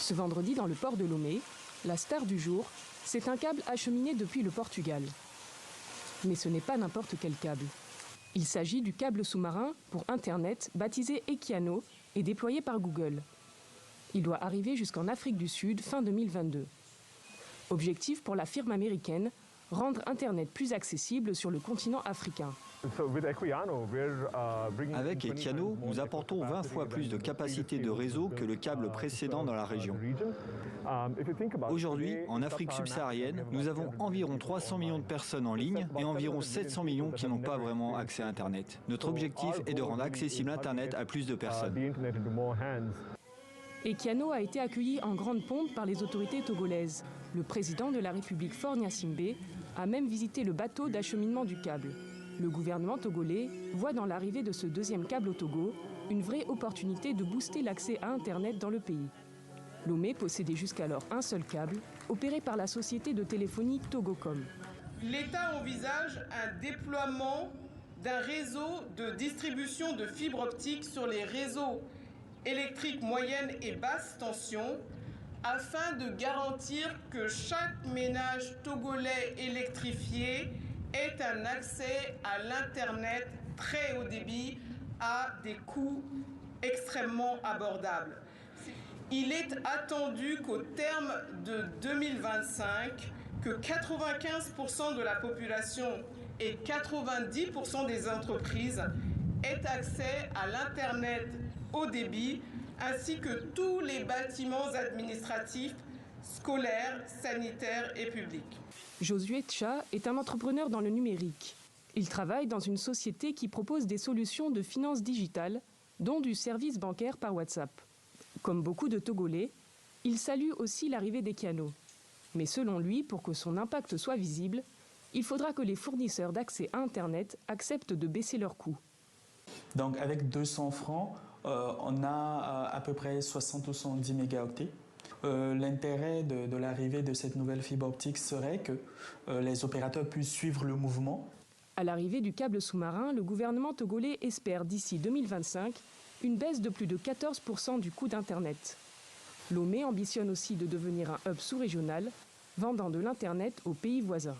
Ce vendredi, dans le port de Lomé, la star du jour, c'est un câble acheminé depuis le Portugal. Mais ce n'est pas n'importe quel câble. Il s'agit du câble sous-marin pour Internet baptisé Equiano et déployé par Google. Il doit arriver jusqu'en Afrique du Sud fin 2022. Objectif pour la firme américaine, rendre Internet plus accessible sur le continent africain. Avec Equiano, nous apportons 20 fois plus de capacité de réseau que le câble précédent dans la région. Aujourd'hui, en Afrique subsaharienne, nous avons environ 300 millions de personnes en ligne et environ 700 millions qui n'ont pas vraiment accès à Internet. Notre objectif est de rendre accessible Internet à plus de personnes. Equiano a été accueilli en grande pompe par les autorités togolaises. Le président de la République Faure Gnassingbé a même visité le bateau d'acheminement du câble. Le gouvernement togolais voit dans l'arrivée de ce deuxième câble au Togo une vraie opportunité de booster l'accès à Internet dans le pays. Lomé possédait jusqu'alors un seul câble, opéré par la société de téléphonie Togocom. L'État envisage un déploiement d'un réseau de distribution de fibres optiques sur les réseaux électriques moyenne et basse tension afin de garantir que chaque ménage togolais électrifié ait un accès à l'Internet très haut débit à des coûts extrêmement abordables. Il est attendu qu'au terme de 2025, que 95% de la population et 90% des entreprises aient accès à l'Internet haut débit, ainsi que tous les bâtiments administratifs, scolaires, sanitaires et publics. Josué Tcha est un entrepreneur dans le numérique. Il travaille dans une société qui propose des solutions de finances digitales, dont du service bancaire par WhatsApp. Comme beaucoup de Togolais, il salue aussi l'arrivée d'Equiano. Mais selon lui, pour que son impact soit visible, il faudra que les fournisseurs d'accès à Internet acceptent de baisser leurs coûts. Donc avec 200 francs, on a à peu près 60 ou 110 mégaoctets. L'intérêt de l'arrivée de cette nouvelle fibre optique serait que les opérateurs puissent suivre le mouvement. À l'arrivée du câble sous-marin, le gouvernement togolais espère d'ici 2025 une baisse de plus de 14% du coût d'Internet. Lomé ambitionne aussi de devenir un hub sous-régional, vendant de l'Internet aux pays voisins.